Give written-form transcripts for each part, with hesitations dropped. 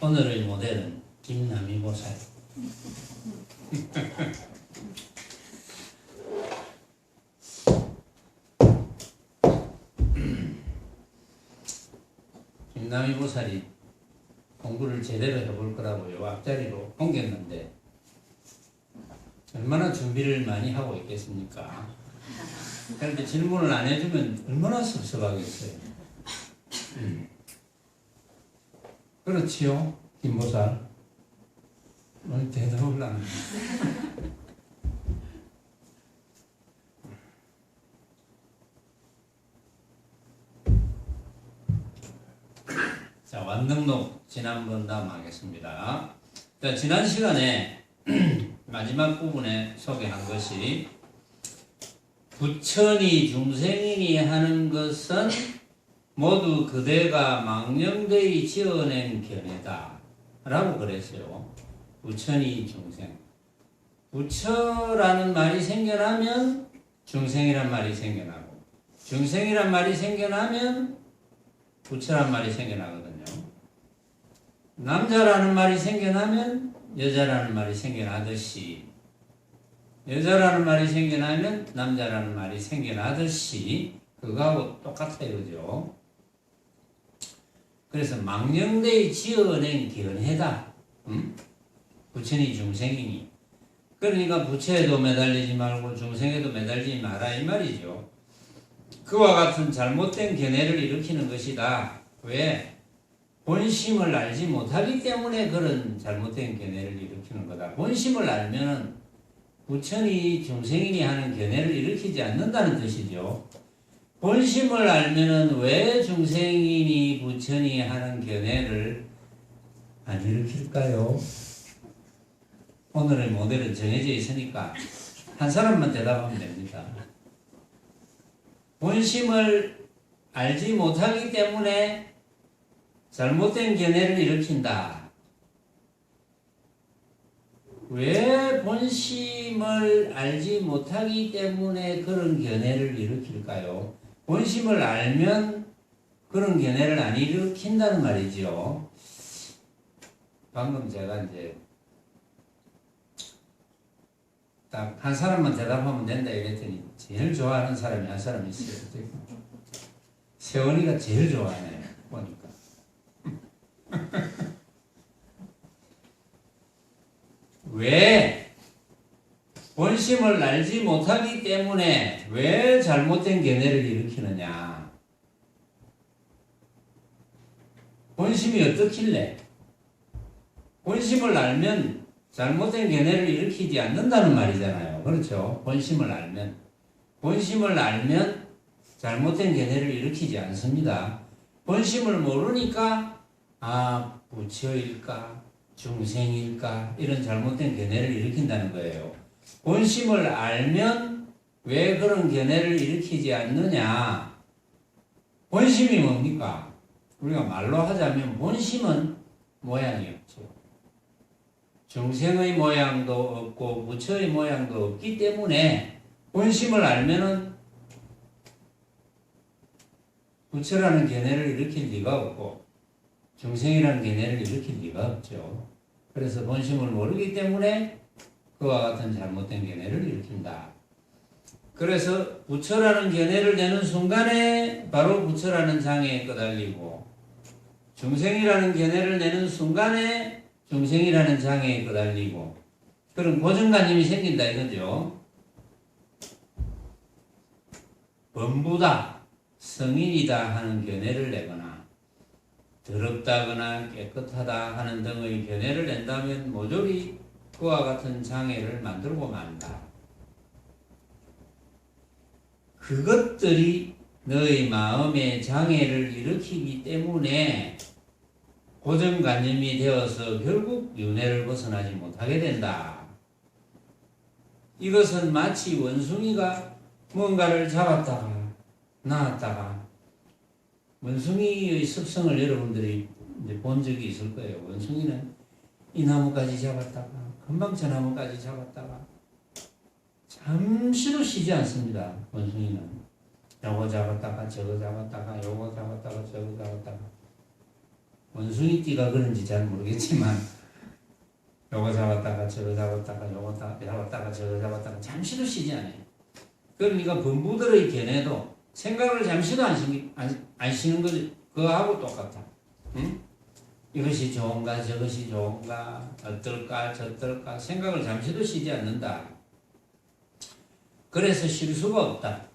오늘의 모델은 김남희 보살. 김남희 보살이 공부를 제대로 해볼 거라고요. 앞자리로 옮겼는데 얼마나 준비를 많이 하고 있겠습니까? 그런데 질문을 안 해주면 얼마나 섭섭하겠어요. 그렇지요, 김보살. 오늘 대답을 안 합니다. 자, 완등록 지난번 다음 하겠습니다. 자, 지난 시간에 마지막 부분에 소개한 것이 부처니 중생이니 하는 것은 모두 그대가 망령되이 지어낸 견해다 라고 그랬어요. 부처니 중생. 부처라는 말이 생겨나면 중생이란 말이 생겨나고, 중생이란 말이 생겨나면 부처란 말이 생겨나거든요. 남자라는 말이 생겨나면 여자라는 말이 생겨나듯이, 여자라는 말이 생겨나면 남자라는 말이 생겨나듯이 그거하고 똑같아요. 그죠? 그래서 망령되이 지어낸 견해다. 부처니 중생이니. 그러니까 부처에도 매달리지 말고 중생에도 매달리지 마라 이 말이죠. 그와 같은 잘못된 견해를 일으키는 것이다. 왜? 본심을 알지 못하기 때문에 그런 잘못된 견해를 일으키는 거다. 본심을 알면은 부처니 중생이니 하는 견해를 일으키지 않는다는 뜻이죠. 본심을 알면은 왜 중생이니 부처니 하는 견해를 안 일으킬까요? 오늘의 모델은 정해져 있으니까 한 사람만 대답하면 됩니다. 본심을 알지 못하기 때문에 잘못된 견해를 일으킨다. 왜 본심을 알지 못하기 때문에 그런 견해를 일으킬까요? 본심을 알면 그런 견해를 안 일으킨다는 말이죠. 방금 제가 이제 딱 한 사람만 대답하면 된다 이랬더니 제일 좋아하는 사람이 한 사람 있어요. 세원이가 제일 좋아하네요. 보니까. 왜? 본심을 알지 못하기 때문에 왜 잘못된 견해를 일으키느냐? 본심이 어떻길래? 본심을 알면 잘못된 견해를 일으키지 않는다는 말이잖아요. 그렇죠? 본심을 알면. 본심을 알면 잘못된 견해를 일으키지 않습니다. 본심을 모르니까 부처일까? 중생일까? 이런 잘못된 견해를 일으킨다는 거예요. 본심을 알면 왜 그런 견해를 일으키지 않느냐? 본심이 뭡니까? 우리가 말로 하자면 본심은 모양이 없죠. 중생의 모양도 없고 부처의 모양도 없기 때문에 본심을 알면은 부처라는 견해를 일으킬 리가 없고 중생이라는 견해를 일으킬 리가 없죠. 그래서 본심을 모르기 때문에 그와 같은 잘못된 견해를 일으킨다. 그래서 부처라는 견해를 내는 순간에 바로 부처라는 장애에 끄달리고 중생이라는 견해를 내는 순간에 중생이라는 장애에 끄달리고 그런 고정관념이 생긴다 이거죠. 범부다, 성인이다 하는 견해를 내거나 더럽다거나 깨끗하다 하는 등의 견해를 낸다면 모조리 그와 같은 장애를 만들고 만다. 그것들이 너의 마음의 장애를 일으키기 때문에 고정관념이 되어서 결국 윤회를 벗어나지 못하게 된다. 이것은 마치 원숭이가 뭔가를 잡았다가 놔았다가 원숭이의 습성을 여러분들이 이제 본 적이 있을 거예요. 원숭이는 이 나무까지 잡았다가 금방 저 나무까지 잡았다가 잠시도 쉬지 않습니다. 원숭이는 요거 잡았다가 저거 잡았다가 요거 잡았다가 저거 잡았다가 원숭이띠가 그런지 잘 모르겠지만 요거 잡았다가 저거 잡았다가 요거 잡았다가 저거 잡았다가 잠시도 쉬지 않아요. 그러니까 범부들의 견해도 생각을 잠시도 안 쉬는 거 그거하고 똑같아. 응? 이것이 좋은가 저것이 좋은가 어떨까 저떨까 생각을 잠시도 쉬지 않는다. 그래서 쉴 수가 없다.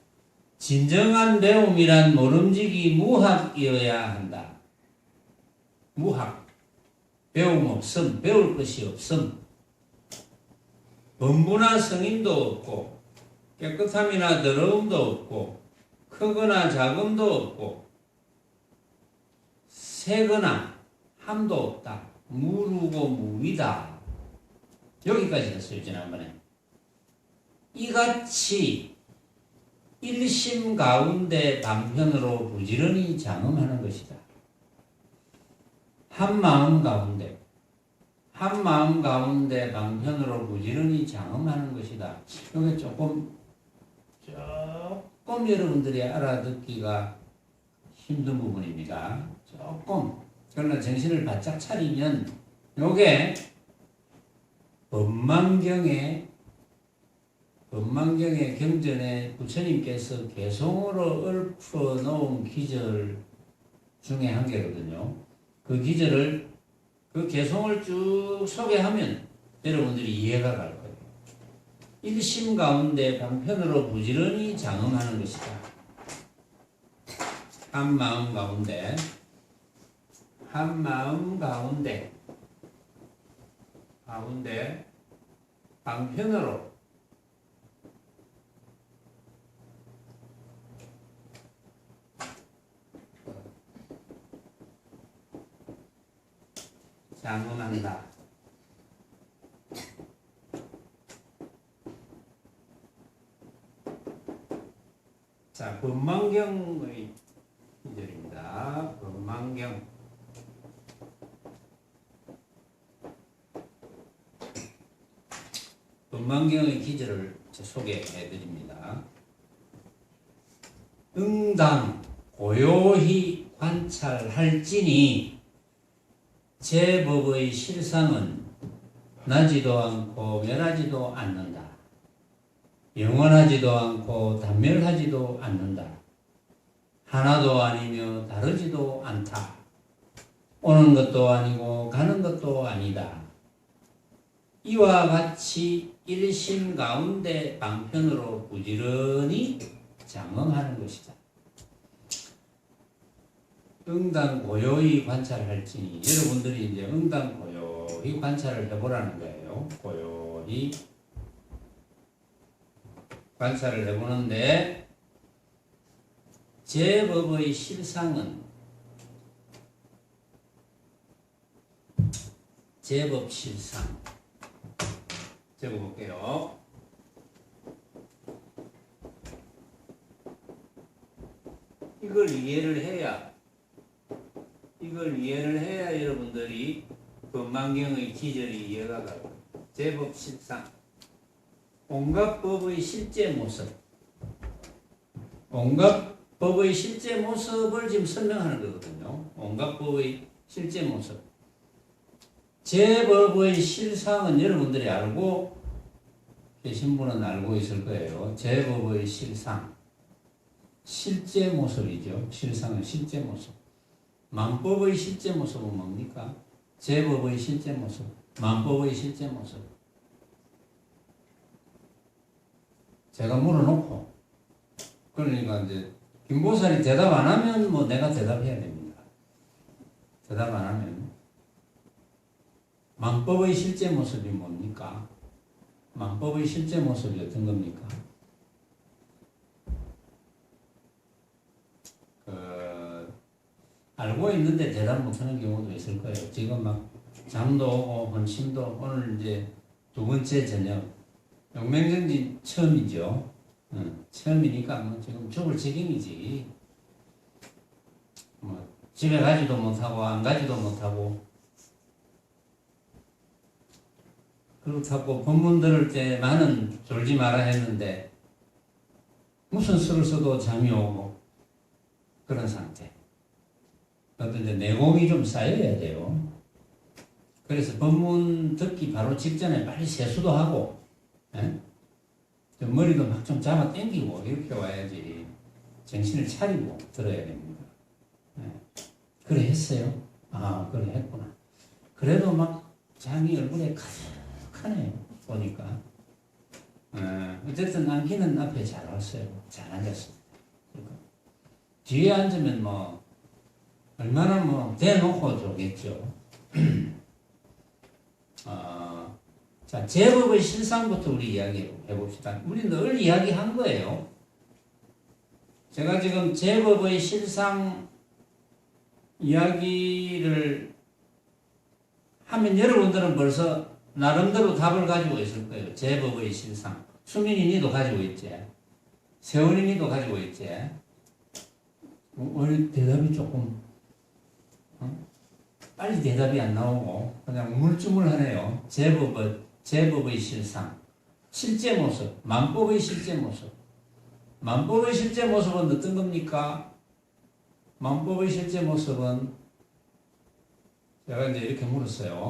진정한 배움이란 모름지기 무학이어야 한다. 무학. 배움 없음, 배울 것이 없음. 범부나 성인도 없고 깨끗함이나 더러움도 없고 크거나 작음도 없고 세거나 함도 없다. 무르고 무위다. 여기까지 했어요, 지난번에. 이같이 일심 가운데 방편으로 부지런히 장엄하는 것이다. 한 마음 가운데 방편으로 부지런히 장엄하는 것이다. 이게 조금 여러분들이 알아듣기가 힘든 부분입니다. 조금. 그러나 정신을 바짝 차리면 요게 법망경의 경전에 부처님께서 개송으로 읊어 놓은 기절 중에 한 개거든요. 그 기절을, 그 개송을 쭉 소개하면 여러분들이 이해가 갈 거예요. 일심 가운데 방편으로 부지런히 장엄하는 것이다. 한 마음 가운데 방편으로 장엄한다. 자, 법망경의 기절입니다. 법망경의 기절을 소개해 드립니다. 응당 고요히 관찰할지니 제법의 실상은 나지도 않고 멸하지도 않는다. 영원하지도 않고 단멸하지도 않는다. 하나도 아니며 다르지도 않다. 오는 것도 아니고 가는 것도 아니다. 이와 같이 일심 가운데 방편으로 부지런히 장엄하는 것이다. 응당 고요히 관찰할지니, 여러분들이 이제 응당 고요히 관찰을 해보라는 거예요. 고요히 관찰을 해보는데, 제법의 실상은, 제법 실상 적어볼게요. 이걸 이해를 해야 여러분들이 법망경의 기절이 이해가 가고, 제법 실상, 온갖 법의 실제 모습, 온갖 법의 실제 모습을 지금 설명하는 거거든요. 온갖 법의 실제 모습. 제법의 실상은 여러분들이 알고 계신 분은 알고 있을 거예요. 제법의 실상. 실제 모습이죠. 실상은 실제 모습. 만법의 실제 모습은 뭡니까? 제법의 실제 모습. 만법의 실제 모습. 제가 물어놓고, 그러니까 이제 김보살이 대답 안 하면 뭐 내가 대답해야 됩니다. 대답 안 하면. 만법의 실제 모습이 뭡니까? 만법의 실제 모습이 어떤 겁니까? 알고 있는데 대답 못하는 경우도 있을 거예요. 지금 막 잠도 오고 헌심도, 오늘 이제 두 번째 저녁, 용맹정진 처음이죠. 처음이니까 뭐 지금 죽을 책임이지. 뭐 집에 가지도 못하고 안 가지도 못하고, 그렇다고 법문 들을 때만은 졸지 마라 했는데 무슨 수를 써도 잠이 오고 그런 상태. 어떤 이제 내공이 좀 쌓여야 돼요. 그래서 법문 듣기 바로 직전에 빨리 세수도 하고, 예? 좀 머리도 막 좀 잡아 당기고 이렇게 와야지 정신을 차리고 들어야 됩니다. 예. 그래 했어요? 아, 그래 했구나. 그래도 막 장이 얼굴에 가득하네요. 보니까. 어쨌든 안기는 앞에 잘 왔어요. 잘 앉았습니다. 그러니까 뒤에 앉으면 뭐 얼마나 뭐 대놓고 좋겠죠. 자, 제법의 실상부터 우리 이야기 해봅시다. 우리 늘 이야기한 거예요. 제가 지금 제법의 실상 이야기를 하면 여러분들은 벌써 나름대로 답을 가지고 있을 거예요. 제법의 실상. 수민이 니도 가지고 있지. 세원이 니도 가지고 있지. 오늘 대답이 조금 빨리 대답이 안 나오고 그냥 우물쭈물하네요. 제법의 실상. 실제 모습. 만법의 실제 모습. 만법의 실제 모습은 어떤 겁니까? 만법의 실제 모습은 제가 이제 이렇게 물었어요.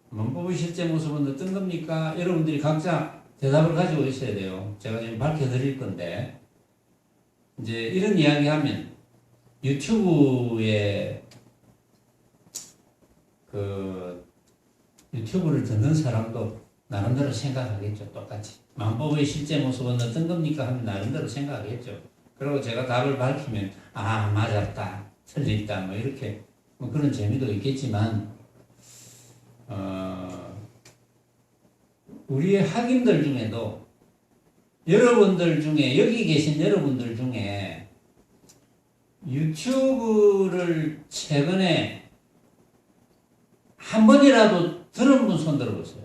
만법의 실제 모습은 어떤 겁니까? 여러분들이 각자 대답을 가지고 있어야 돼요. 제가 지금 밝혀드릴 건데 이제 이런 이야기 하면 유튜브에 유튜브를 듣는 사람도 나름대로 생각하겠죠. 똑같이. 만법의 실제 모습은 어떤 겁니까? 하면 나름대로 생각하겠죠. 그리고 제가 답을 밝히면 아, 맞았다. 틀렸다. 뭐 이렇게 뭐 그런 재미도 있겠지만 우리의 학인들 중에도 여러분들 중에 여기 계신 여러분들 중에 유튜브를 최근에 한 번이라도 들은 분 손 들어보세요.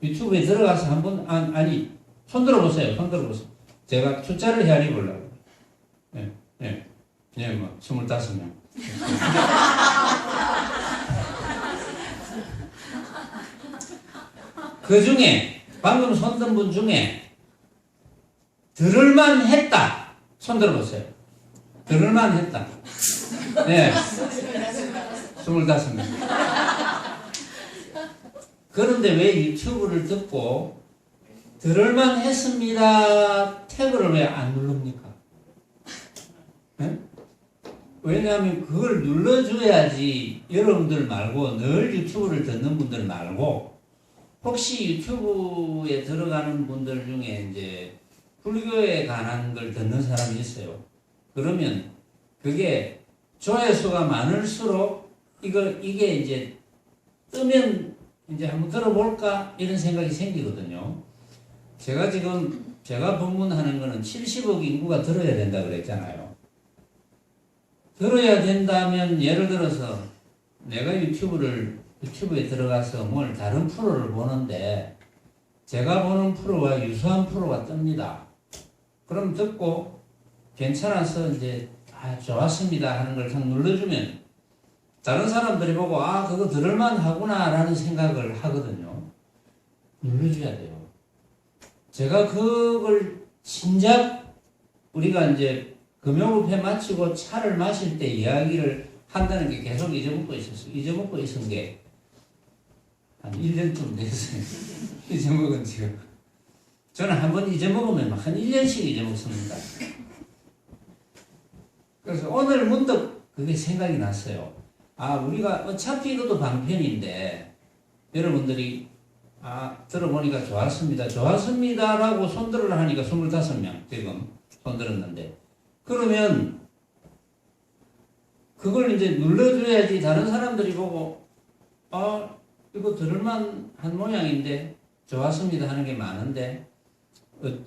유튜브에 들어가서 한 번, 아니, 손 들어보세요. 손 들어보세요. 제가 숫자를 헤아리 보려고. 네, 네. 그냥 뭐, 25명. 그 중에, 방금 손 든 분 중에, 들을만 했다. 손 들어보세요. 들을만 했다. 네. 25명. 그런데 왜 유튜브를 듣고 들을만 했습니다 태그를 왜 안 누릅니까? 네? 왜냐하면 그걸 눌러줘야지 여러분들 말고 늘 유튜브를 듣는 분들 말고 혹시 유튜브에 들어가는 분들 중에 이제 불교에 관한 걸 듣는 사람이 있어요. 그러면 그게 조회수가 많을수록 이게 이제 뜨면 이제 한번 들어볼까 이런 생각이 생기거든요. 제가 법문하는 거는 70억 인구가 들어야 된다 그랬잖아요. 들어야 된다면 예를 들어서 내가 유튜브에 들어가서 뭘 다른 프로를 보는데 제가 보는 프로와 유사한 프로가 뜹니다. 그럼 듣고 괜찮아서 이제 좋았습니다 하는 걸 탁 눌러주면 다른 사람들이 보고 그거 들을만 하구나 라는 생각을 하거든요. 눌러줘야 돼요. 제가 그걸 진작 우리가 이제 금요일회 마치고 차를 마실 때 이야기를 한다는 게 계속 잊어먹고 있었어요. 잊어먹고 있은 게 한 1년쯤 됐어요. 잊어먹은 지금. 저는 한 번 잊어먹으면 한 1년씩 잊어먹습니다. 그래서 오늘 문득 그게 생각이 났어요. 우리가 어차피 이것도 방편인데 여러분들이 들어보니까 좋았습니다라고 손들을 하니까 25명 지금 손들었는데 그러면 그걸 이제 눌러줘야지 다른 사람들이 보고 이거 들을만 한 모양인데 좋았습니다 하는 게 많은데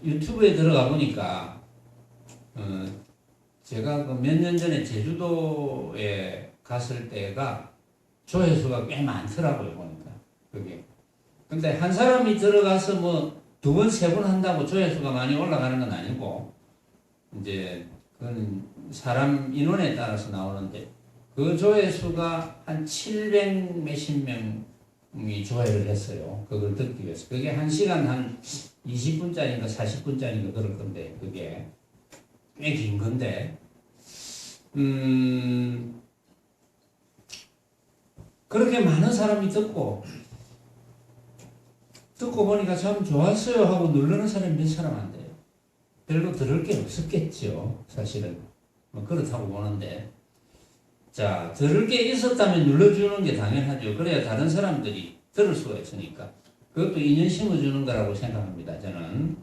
유튜브에 들어가 보니까 제가 몇 년 전에 제주도에 갔을 때가 조회수가 꽤 많더라고요, 보니까. 그게. 근데 한 사람이 들어가서 뭐 두 번, 세 번 한다고 조회수가 많이 올라가는 건 아니고, 이제, 그건 사람 인원에 따라서 나오는데, 그 조회수가 한 700 몇십 명이 조회를 했어요. 그걸 듣기 위해서. 그게 1시간 한 20분짜리인가 40분짜리인가 그럴 건데, 그게 꽤 긴 건데, 그렇게 많은 사람이 듣고 보니까 참 좋았어요 하고 누르는 사람이 몇 사람 안 돼요. 별로 들을 게 없었겠죠. 사실은. 뭐 그렇다고 보는데. 자, 들을 게 있었다면 눌러주는 게 당연하죠. 그래야 다른 사람들이 들을 수가 있으니까. 그것도 인연 심어주는 거라고 생각합니다. 저는.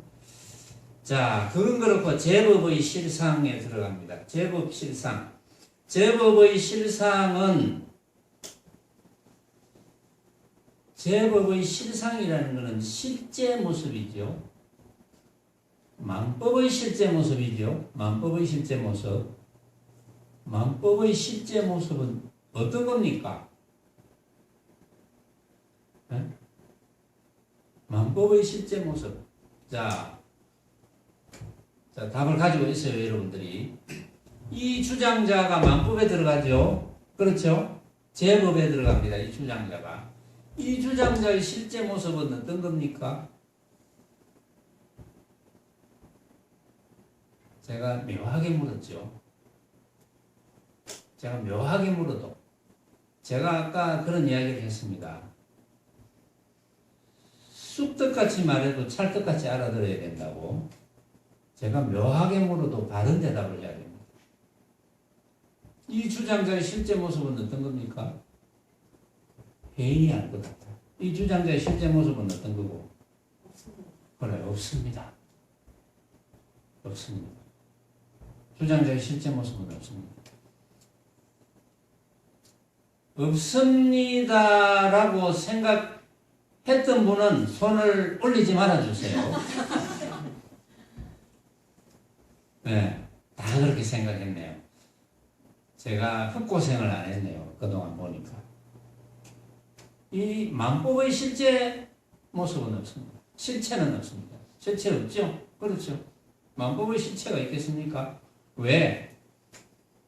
자, 그건 그렇고 제법의 실상에 들어갑니다. 제법 실상. 제법의 실상은 제법의 실상이라는 것은 실제 모습이죠. 만법의 실제 모습이죠. 만법의 실제 모습. 만법의 실제 모습은 어떤 겁니까? 네? 만법의 실제 모습. 자, 답을 가지고 있어요, 여러분들이. 이 주장자가 만법에 들어가죠. 그렇죠? 제법에 들어갑니다, 이 주장자가. 이 주장자의 실제 모습은 어떤 겁니까? 제가 묘하게 물었죠. 제가 묘하게 물어도 제가 아까 그런 이야기를 했습니다. 쑥떡같이 말해도 찰떡같이 알아들어야 된다고. 제가 묘하게 물어도 바른 대답을 해야 됩니다. 이 주장자의 실제 모습은 어떤 겁니까? 개인이 알 것 같아. 이 주장자의 실제 모습은 어떤 거고? 그래, 없습니다. 없습니다. 주장자의 실제 모습은 없습니다. 없습니다라고 생각했던 분은 손을 올리지 말아주세요. 네, 다 그렇게 생각했네요. 제가 헛고생을 안 했네요. 그동안 보니까. 이 만법의 실제 모습은 없습니다. 실체는 없습니다. 실체 없죠? 그렇죠. 만법의 실체가 있겠습니까? 왜?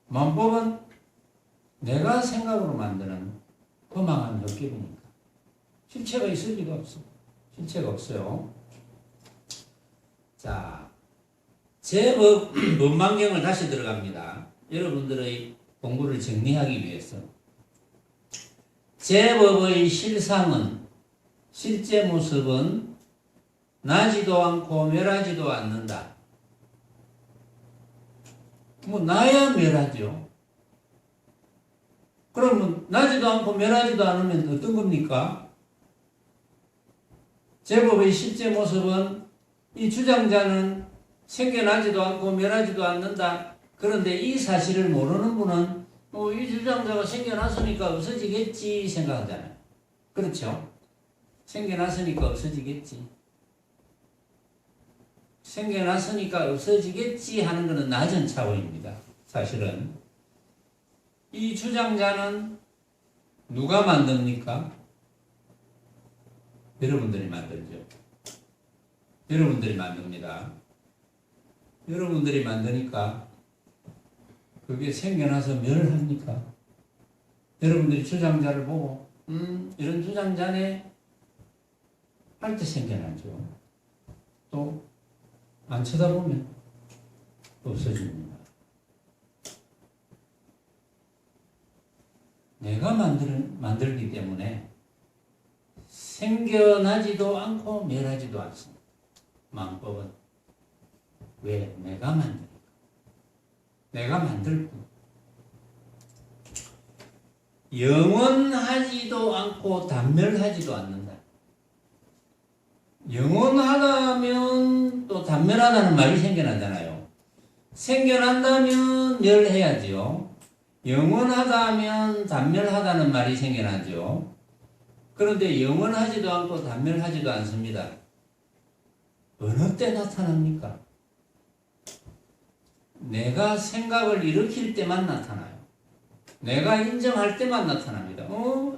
만법은 내가 생각으로 만드는 허망한 헛기이니까. 실체가 있을 리가 없어요. 실체가 없어요. 자, 제법 법망경을 다시 들어갑니다. 여러분들의 공부를 정리하기 위해서. 제법의 실상은, 실제 모습은 나지도 않고 멸하지도 않는다. 뭐 나야 멸하죠. 그러면 나지도 않고 멸하지도 않으면 어떤 겁니까? 제법의 실제 모습은 이 주장자는 생겨나지도 않고 멸하지도 않는다. 그런데 이 사실을 모르는 분은 이 주장자가 생겨났으니까 없어지겠지 생각하잖아요. 그렇죠? 생겨났으니까 없어지겠지. 생겨났으니까 없어지겠지 하는 것은 낮은 차원입니다. 사실은. 이 주장자는 누가 만듭니까? 여러분들이 만들죠. 여러분들이 만듭니다. 여러분들이 만드니까 그게 생겨나서 멸합니까? 여러분들이 주장자를 보고 이런 주장자네 할 때 생겨나죠. 또 안 쳐다보면 없어집니다. 내가 만들기 때문에 생겨나지도 않고 멸하지도 않습니다. 만법은. 왜? 내가 만드니까. 내가 만들 뿐. 영원하지도 않고 단멸하지도 않는다. 영원하다면 또 단멸하다는 말이 생겨나잖아요. 생겨난다면 멸해야죠. 영원하다면 단멸하다는 말이 생겨나죠. 그런데 영원하지도 않고 단멸하지도 않습니다. 어느 때 나타납니까? 내가 생각을 일으킬 때만 나타나요. 내가 인정할 때만 나타납니다.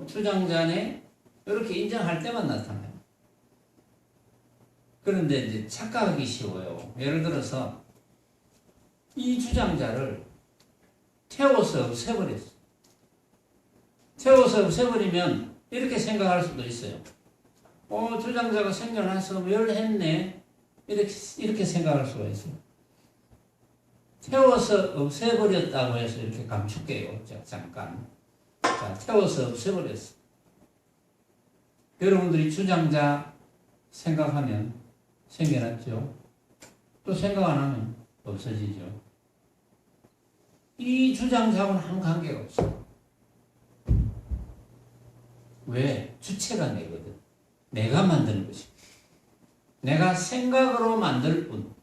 주장자네? 이렇게 인정할 때만 나타나요. 그런데 이제 착각하기 쉬워요. 예를 들어서 이 주장자를 태워서 없애버렸어. 태워서 없애버리면 이렇게 생각할 수도 있어요. 주장자가 생겨나서 멸했네. 이렇게 생각할 수가 있어요. 태워서 없애버렸다고 해서 이렇게 감출게요. 잠깐. 자, 태워서 없애버렸어. 여러분들이 주장자 생각하면 생겨났죠. 또 생각 안 하면 없어지죠. 이 주장자하고는 아무 관계가 없어. 왜? 주체가 내거든. 내가 만드는 것이. 내가 생각으로 만들 뿐.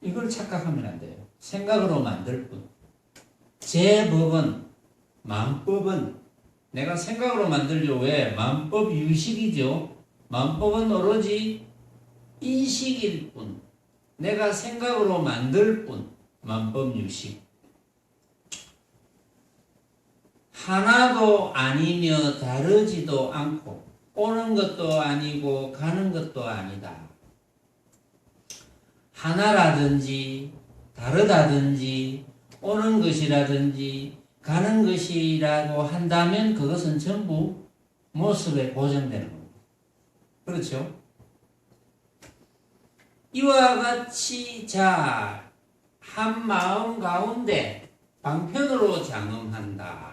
이걸 착각하면 안 돼요. 생각으로 만들 뿐. 제 법은, 마음법은 내가 생각으로 만들죠. 왜? 마음법 유식이죠. 마음법은 오로지 인식일 뿐. 내가 생각으로 만들 뿐. 마음법 유식. 하나도 아니며 다르지도 않고 오는 것도 아니고 가는 것도 아니다. 하나라든지 다르다든지 오는 것이라든지 가는 것이라고 한다면 그것은 전부 모습에 고정되는 겁니다. 그렇죠? 이와 같이 자, 한 마음 가운데 방편으로 장엄한다.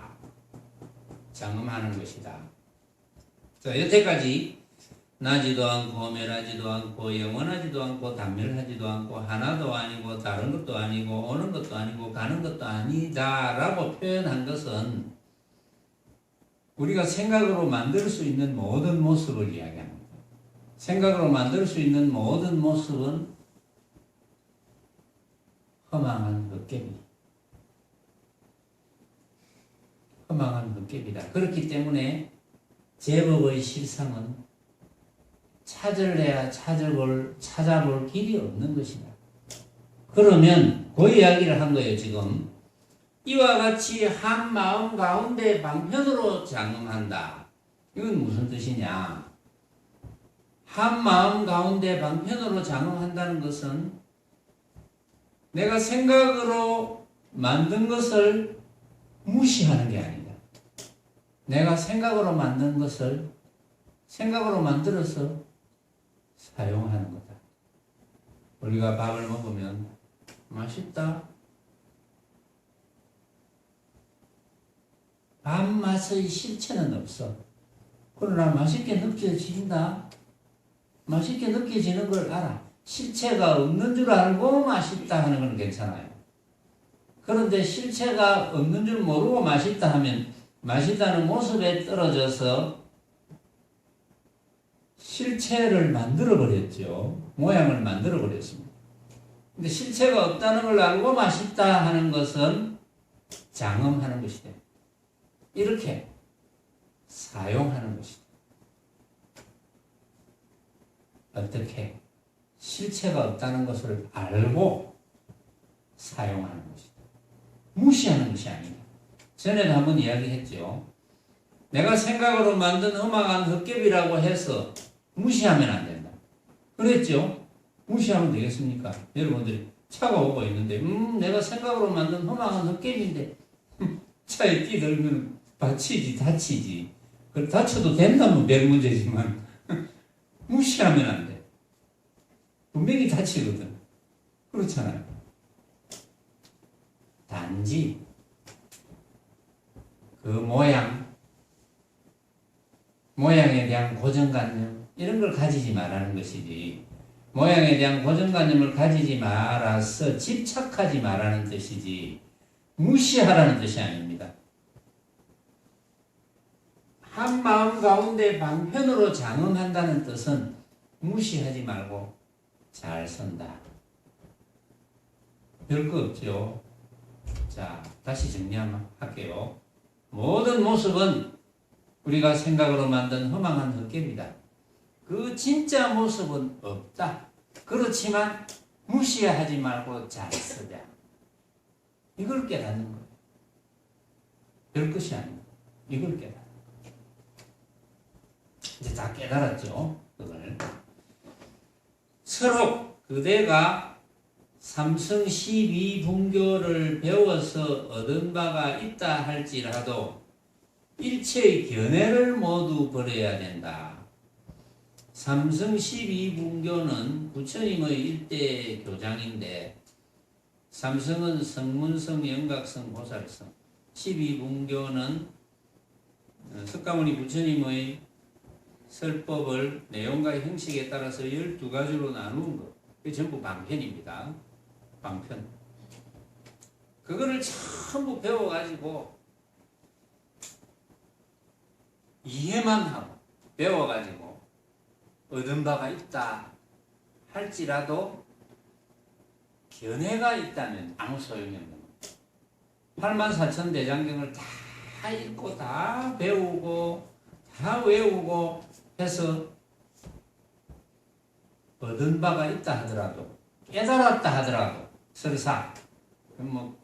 장엄하는 것이다. 자, 여태까지 나지도 않고 멸하지도 않고 영원하지도 않고 단멸하지도 않고 하나도 아니고 다른 것도 아니고 오는 것도 아니고 가는 것도 아니다라고 표현한 것은 우리가 생각으로 만들 수 있는 모든 모습을 이야기합니다. 생각으로 만들 수 있는 모든 모습은 허망한 헛개비. 허망한 헛개비다. 그렇기 때문에 제법의 실상은 찾을래야 찾아볼 길이 없는 것이다. 그러면 그 이야기를 한 거예요, 지금. 이와 같이 한 마음 가운데 방편으로 장엄한다. 이건 무슨 뜻이냐? 한 마음 가운데 방편으로 장엄한다는 것은 내가 생각으로 만든 것을 무시하는 게 아니다. 내가 생각으로 만든 것을 생각으로 만들어서 사용하는 거다. 우리가 밥을 먹으면 맛있다. 밥 맛의 실체는 없어. 그러나 맛있게 느껴진다. 맛있게 느껴지는 걸 알아. 실체가 없는 줄 알고 맛있다 하는 건 괜찮아요. 그런데 실체가 없는 줄 모르고 맛있다 하면 맛있다는 모습에 떨어져서 실체를 만들어버렸죠. 모양을 만들어버렸습니다. 근데 실체가 없다는 걸 알고 맛있다 하는 것은 장엄하는 것이다. 이렇게 사용하는 것이다. 어떻게? 실체가 없다는 것을 알고 사용하는 것이다. 무시하는 것이 아니다. 전에도 한번 이야기했죠. 내가 생각으로 만든 허망한 헛개비라고 해서 무시하면 안 된다. 그랬죠? 무시하면 되겠습니까? 여러분들이 차가 오고 있는데 내가 생각으로 만든 허망한 헛개비인데 차에 끼들면 다치지. 다쳐도 된다면 별 문제지만 무시하면 안 돼. 분명히 다치거든. 그렇잖아요. 단지 그 모양에 대한 고정관념 이런 걸 가지지 말라는 것이지, 모양에 대한 고정관념을 가지지 말아서 집착하지 말라는 뜻이지 무시하라는 뜻이 아닙니다. 한 마음 가운데 방편으로 장엄한다는 뜻은 무시하지 말고 잘 선다. 별거 없죠. 자, 다시 정리 한번 할게요. 모든 모습은 우리가 생각으로 만든 허망한 헛개비다. 그 진짜 모습은 없다. 그렇지만 무시하지 말고 잘 쓰자. 이걸 깨닫는 거예요. 별것이 아닙니다. 이걸 깨닫는 거예요. 이제 다 깨달았죠. 그걸. 서로 그대가 삼성 12분교를 배워서 얻은 바가 있다 할지라도 일체의 견해를 모두 버려야 된다. 삼성 12분교는 부처님의 일대 교장인데, 삼성은 성문성, 영각성, 보살성, 12분교는 석가모니 부처님의 설법을 내용과 형식에 따라서 12가지로 나누는 것. 그게 전부 방편입니다. 방편. 그거를 전부 배워가지고 이해만 하고 배워가지고 얻은 바가 있다 할지라도 견해가 있다면 아무 소용이 없는 겁니다. 84,000대장경을 다 읽고 다 배우고 다 외우고 해서 얻은 바가 있다 하더라도 깨달았다 하더라도 설사 뭐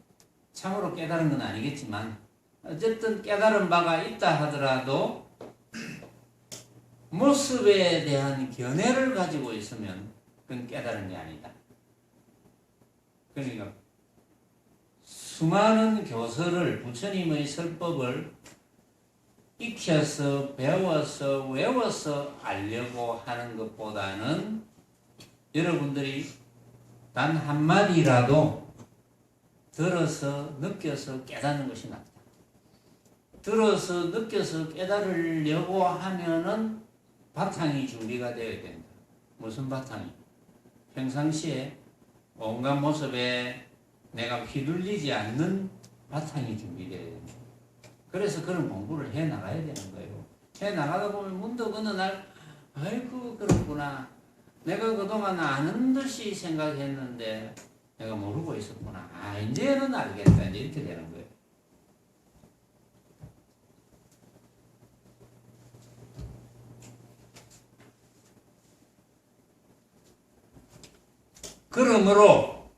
참으로 깨달은 건 아니겠지만 어쨌든 깨달은 바가 있다 하더라도 모습에 대한 견해를 가지고 있으면 그건 깨달은 게 아니다. 그러니까 수많은 교설을 부처님의 설법을 익혀서 배워서 외워서 알려고 하는 것보다는 여러분들이 단 한마디라도 들어서 느껴서 깨닫는 것이 낫다. 들어서 느껴서 깨달으려고 하면은 바탕이 준비가 되어야 된다. 무슨 바탕이? 평상시에 온갖 모습에 내가 휘둘리지 않는 바탕이 준비되어야 된다. 그래서 그런 공부를 해 나가야 되는 거예요. 해 나가다 보면 문득 어느 날 아이고 그렇구나. 내가 그동안 아는 듯이 생각했는데 내가 모르고 있었구나. 아 이제는 알겠다. 이제 이렇게 되는 거예요. 그러므로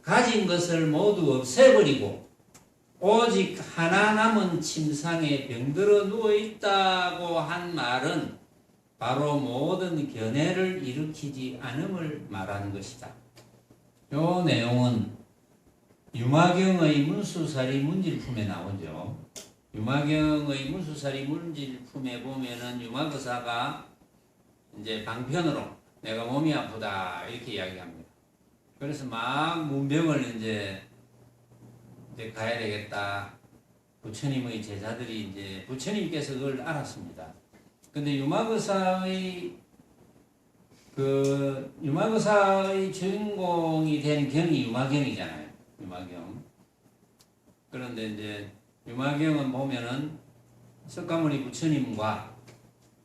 가진 것을 모두 없애버리고 오직 하나 남은 침상에 병들어 누워있다고 한 말은 바로 모든 견해를 일으키지 않음을 말하는 것이다. 이 내용은 유마경의 문수사리 문질품에 나오죠. 유마경의 문수사리 문질품에 보면은 유마거사가 이제 방편으로 내가 몸이 아프다 이렇게 이야기합니다. 그래서 막 문병을 이제 가야 되겠다. 부처님의 제자들이 이제 부처님께서 그걸 알았습니다. 근데 유마거사의 주인공이 된 경이 유마경이잖아요. 유마경. 그런데 이제 유마경은 보면은 석가모니 부처님과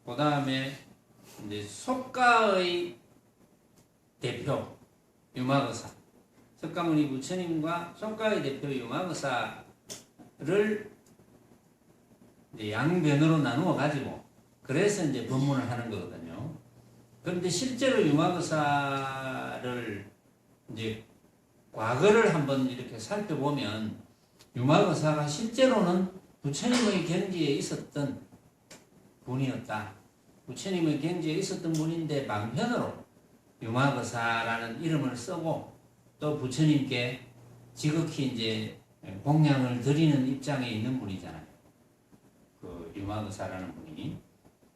그 다음에 이제 속가의 대표 유마거사, 석가모니 부처님과 속가의 대표 유마거사를 이제 양변으로 나누어 가지고 그래서 이제 법문을 하는 거거든요. 그런데 실제로 유마거사를 이제 과거를 한번 이렇게 살펴보면 유마거사가 실제로는 부처님의 경지에 있었던 분이었다. 부처님의 경지에 있었던 분인데 방편으로 유마거사라는 이름을 쓰고 또 부처님께 지극히 이제 공양을 드리는 입장에 있는 분이잖아요. 그 유마거사라는 분이.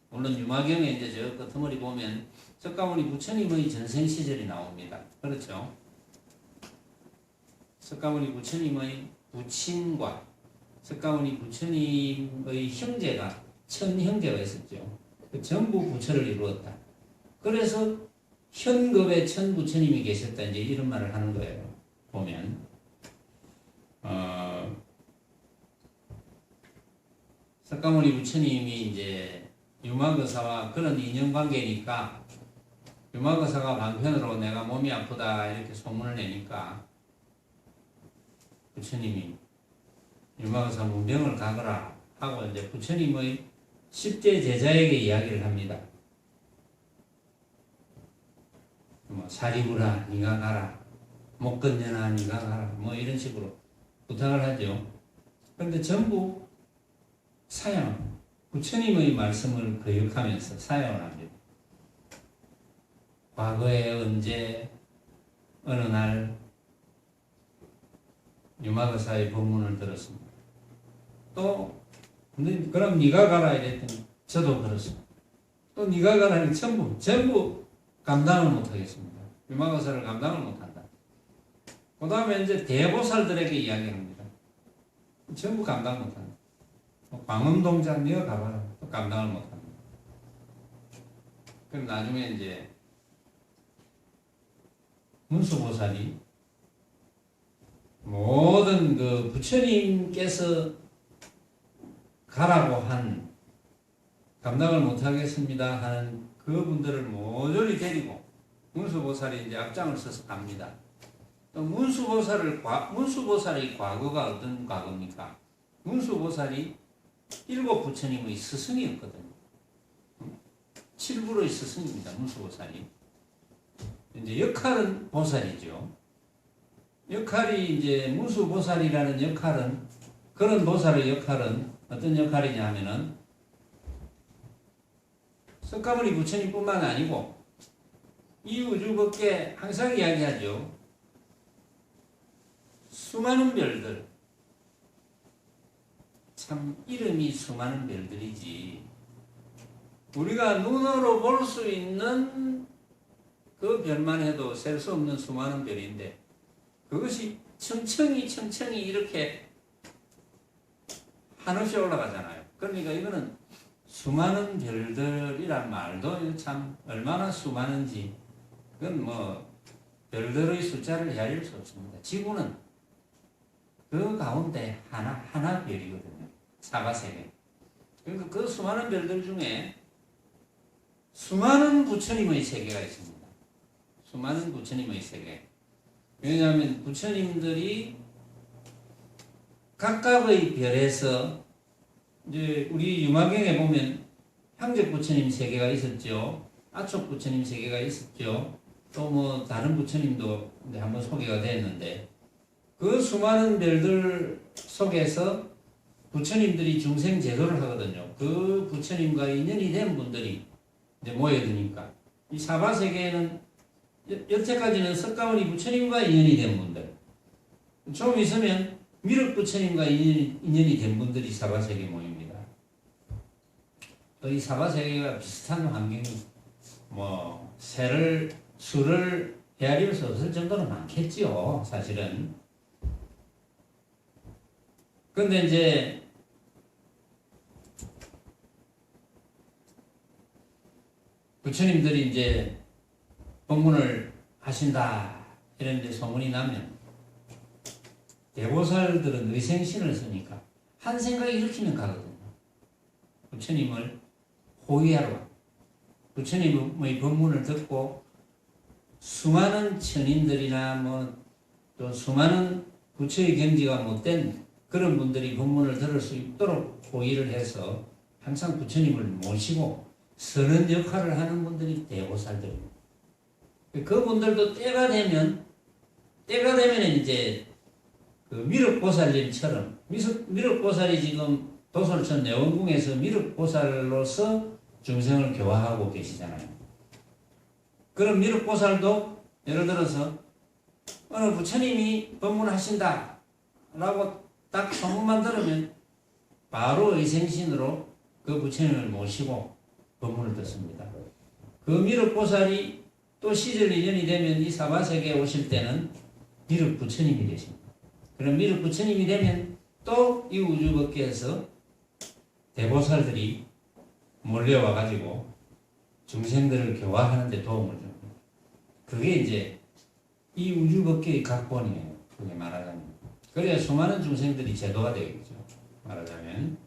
물론 유마경에 이제 저 끝머리 보면 석가모니 부처님의 전생 시절이 나옵니다. 그렇죠? 석가모니 부처님의 부친과 석가모니 부처님의 형제가 천형제가 있었죠. 그 전부 부처를 이루었다. 그래서 현급의 천부처님이 계셨다 이제 이런 말을 하는 거예요. 보면 석가모니 부처님이 이제 유마거사와 그런 인연관계니까 유마거사가 방편으로 내가 몸이 아프다 이렇게 소문을 내니까 부처님이 유마거사 문병을 가거라 하고 이제 부처님의 10대 제자에게 이야기를 합니다. 뭐 사리부라 네가 가라, 목건년아 네가 가라, 뭐 이런 식으로 부탁을 하죠. 그런데 전부 사양, 부처님의 말씀을 거역하면서 사양을 합니다. 과거에 언제 어느 날 유마거사의 법문을 들었습니다. 또 그럼 네가 가라 이랬더니 저도 그렇습니다. 또 네가 가라니 전부 감당을 못하겠습니다. 유마거사를 감당을 못한다. 그 다음에 이제 대보살들에게 이야기합니다. 전부 감당 못한다. 광음동작 네가 가봐라. 또 감당을 못합니다. 그럼 나중에 이제 문수보살이 모든 그 부처님께서 가라고 한 감당을 못하겠습니다 하는 그분들을 모조리 데리고 문수보살이 이제 앞장을 서서 갑니다. 또 문수보살의 과거가 어떤 과거입니까? 문수보살이 7 부처님의 스승이었거든요. 7부의 스승입니다. 문수보살이. 이제 역할은 보살이죠. 역할이 이제 문수보살이라는 역할은, 그런 보살의 역할은 어떤 역할이냐 하면은 석가모니 부처님뿐만 아니고 이 우주법계 항상 이야기하죠. 수많은 별들, 참 이름이 수많은 별들이지 우리가 눈으로 볼 수 있는 그 별만 해도 셀 수 없는 수많은 별인데 그것이 청청이 이렇게 한없이 올라가잖아요. 그러니까 이거는 수많은 별들이란 말도 참 얼마나 수많은지 그건 뭐 별들의 숫자를 헤아릴 수 없습니다. 지구는 그 가운데 하나 별이거든요. 사바세계. 그러니까 그 수많은 별들 중에 수많은 부처님의 세계가 있습니다. 수많은 부처님의 세계. 왜냐하면 부처님들이 각각의 별에서 이제 우리 유마경에 보면 향적 부처님 세계가 있었죠. 아촉 부처님 세계가 있었죠. 또 뭐 다른 부처님도 한번 소개가 됐는데 그 수많은 별들 속에서 부처님들이 중생 제도를 하거든요. 그 부처님과 인연이 된 분들이 이제 모여드니까 이 사바 세계에는 여태까지는 석가모니 부처님과 인연이 된 분들, 좀 있으면 미륵 부처님과 인연이 된 분들이 사바 세계에 모입니다. 또 이 사바 세계가 비슷한 환경이 뭐 수를 헤아릴 수 없을 정도로 많겠지요, 사실은. 근데 이제 부처님들이 이제 법문을 하신다 이런 이제 소문이 나면 대보살들은 의생신을 쓰니까 한 생각이 일으키면 가거든요. 부처님을 호위하러 부처님의 법문을 듣고 수많은 천인들이나 뭐 또 수많은 부처의 경지가 못된 그런 분들이 법문을 들을 수 있도록 호의를 해서 항상 부처님을 모시고 서는 역할을 하는 분들이 대보살들입니다. 그분들도 때가 되면 이제 그 미륵보살님처럼 미륵보살이 지금 도솔천 내원궁에서 미륵보살로서 중생을 교화하고 계시잖아요. 그럼 미륵보살도 예를 들어서 어느 부처님이 법문하신다 라고 딱 소문만 들으면 바로 의생신으로 그 부처님을 모시고 법문을 듣습니다. 그 미륵보살이 또 시절 인연이 되면 이 사바세계에 오실 때는 미륵 부처님이 되십니다. 그럼 미륵 부처님이 되면 또 이 우주법계에서 대보살들이 몰려와가지고 중생들을 교화하는 데 도움을 줍니다. 그게 이제 이 우주법계의 각본이에요. 그게 말하자면. 그래야 수많은 중생들이 제도가 되겠죠. 말하자면.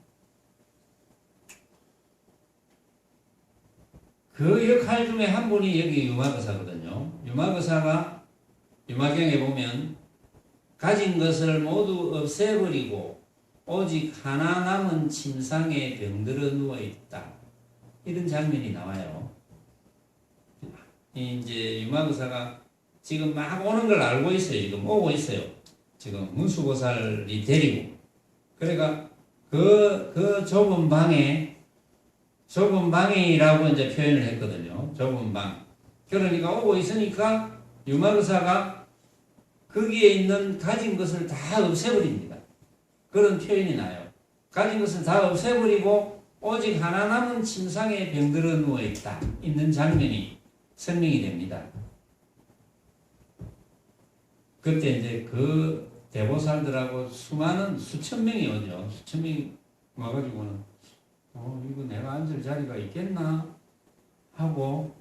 그 역할 중에 한 분이 여기 유마거사거든요. 유마거사가 유마경에 보면 가진 것을 모두 없애버리고 오직 하나 남은 침상에 병들어 누워있다. 이런 장면이 나와요. 이제 유마거사가 지금 막 오는 걸 알고 있어요. 지금 오고 있어요. 지금 문수보살이 데리고. 그러니까 그 좁은 방이라고 이제 표현을 했거든요. 좁은 방. 그러니까 오고 있으니까 유마거사가 거기에 있는 가진 것을 다 없애버립니다. 그런 표현이 나요. 가진 것을 다 없애버리고 오직 하나 남은 침상에 병들어 누워있다. 있는 장면이 설명이 됩니다. 그때 이제 그 대보살들하고 수천 명이 오죠. 수천 명이 와가지고는 이거 내가 앉을 자리가 있겠나 하고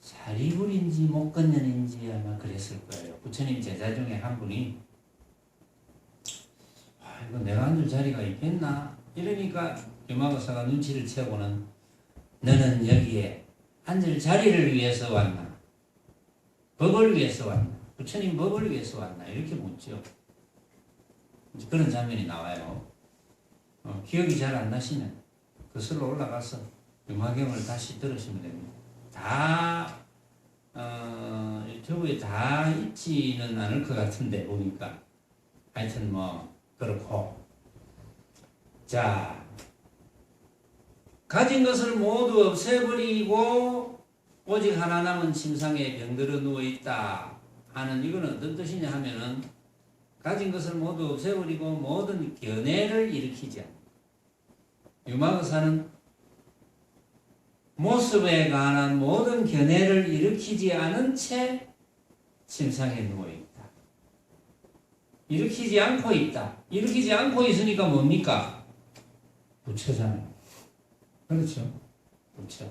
사리불인지 목건년인지 아마 그랬을 거예요. 부처님 제자 중에 한 분이 이거 내가 앉을 자리가 있겠나 이러니까 유마거사가 눈치를 채고는 너는 여기에 앉을 자리를 위해서 왔나 법을 위해서 왔나 부처님 법을 위해서 왔나 이렇게 묻죠. 그런 장면이 나와요. 기억이 잘 안 나시면 거슬러 올라가서 유마경을 다시 들으시면 됩니다. 다 유튜브에 다 있지는 않을 것 같은데 보니까 하여튼 뭐 그렇고 자 가진 것을 모두 없애버리고 오직 하나 남은 침상에 병들어 누워있다 하는 이거는 어떤 뜻이냐 하면은 가진 것을 모두 없애버리고 모든 견해를 일으키지 않는다. 유마거사는 모습에 관한 모든 견해를 일으키지 않은 채 침상에 누워있다. 일으키지 않고 있다. 일으키지 않고 있으니까 뭡니까? 부처잖아요. 그렇죠? 부처.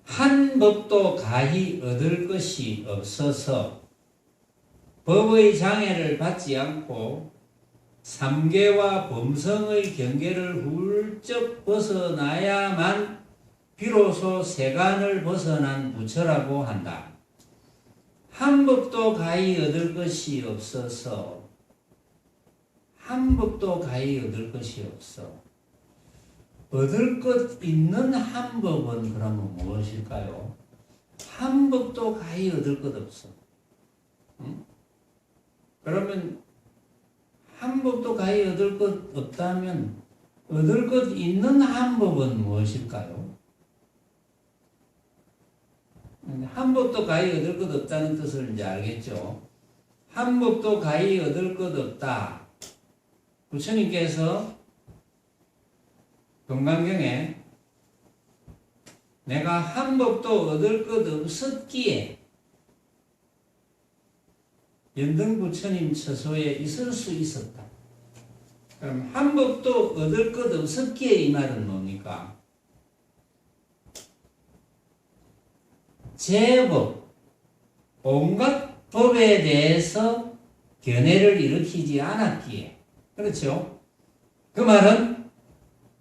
한 법도 가히 얻을 것이 없어서 법의 장애를 받지 않고 삼계와 범성의 경계를 훌쩍 벗어나야만 비로소 세간을 벗어난 부처라고 한다. 한 법도 가히 얻을 것이 없어서 한 법도 가히 얻을 것이 없어. 얻을 것 있는 한 법은 그러면 무엇일까요? 한 법도 가히 얻을 것 없어. 응? 그러면 한 법도 가히 얻을 것 없다면 얻을 것 있는 한 법은 무엇일까요? 한 법도 가히 얻을 것 없다는 뜻을 이제 알겠죠? 한 법도 가히 얻을 것 없다. 부처님께서 금강경에 내가 한 법도 얻을 것 없었기에 연등부처님 처소에 있을 수 있었다. 그럼 한 법도 얻을 것 없었기에 이 말은 뭡니까? 제법, 온갖 법에 대해서 견해를 일으키지 않았기에. 그렇죠? 그 말은